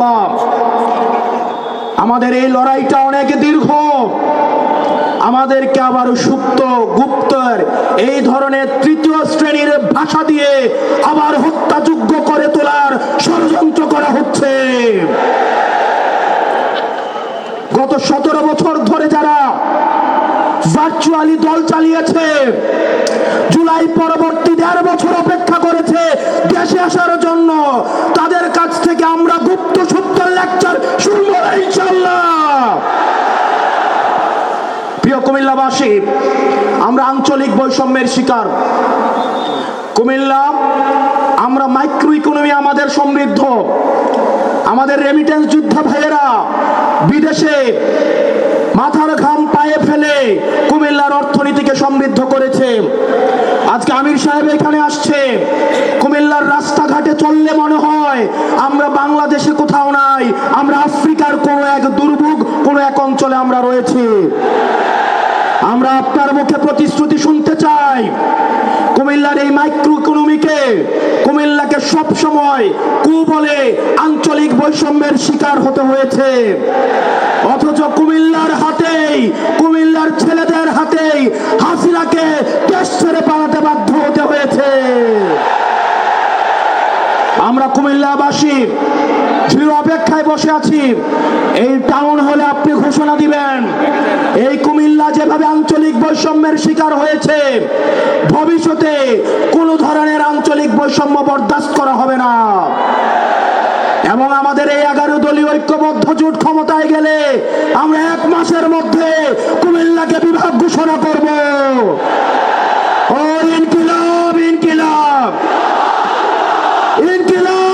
লম্বা, আমাদের এই লড়াইটা অনেক দীর্ঘ। আমাদেরকে আবার সুপ্ত গুপ্তর এই ধরনের তৃতীয় শ্রেণীর ভাষা দিয়ে আবার হত্যাযোগ্য করে তোলার ষড়যন্ত্র করা হচ্ছে। গত 17 বছর ধরে যারা ভার্চুয়ালি দল চালিয়েছে, জুলাই পরবর্তী 1.5 বছর অপেক্ষা করেছে দেশে আসার জন্য, তাদের কাছ থেকে আমরা গুপ্ত সূত্র লেকচার শুনবো ইনশাআল্লাহ। প্রিয় কুমিল্লাবাসী, আমরা আঞ্চলিক বৈষম্যের শিকার। কুমিল্লা, আমরা মাইক্রো ইকোনমি আমাদের সমৃদ্ধ। আমাদের রেমিটেন্স যোদ্ধা ভাইয়েরা বিদেশে মাথার ঘাম পায়ে ফেলে কুমিল্লার অর্থনীতিকে সমৃদ্ধ করেছে। আজকে আমির সাহেব এখানে আসছে, কুমিল্লার রাস্তাঘাটে চললে মনে হয় আমরা বাংলাদেশে কোথাও নাই, আমরা আফ্রিকার কোনো এক দুর্ভোগ কোনো এক অঞ্চলে আমরা রয়েছি। আমরা আপনার মুখে প্রতিশ্রুতি শুনতে চাই, কুমিল্লার এই মাইক্রো ইকোনমিকে, কুমিল্লাকে সব সময় বলে আঞ্চলিক বৈষম্যের শিকার হতে হয়েছে। অথচ কুমিল্লার হাতেই, কুমিল্লার ছেলেদের হাতেই হাসিনাকে দেশ ছেড়ে পালাতে বাধ্য হতে হয়েছে। আমরা কুমিল্লাবাসী চির অপেক্ষায় বসে আছি, এই টাউন হলে আপনি ঘোষণা দিবেন এই কুমিল্লা যেভাবে আঞ্চলিক বৈষম্যের শিকার হয়েছে, ভবিষ্যতে কোনো ধরনের আঞ্চলিক বৈষম্য বরদাস্ত করা হবে না। এবং আমাদের এই 11 দলীয় ঐক্যবদ্ধ জোট ক্ষমতায় গেলে আমরা 1 মাসের মধ্যে কুমিল্লাকে বিভাগ ঘোষণা করব। ও ইনকিলাব, ইনকিলাব, ইনকিলাব।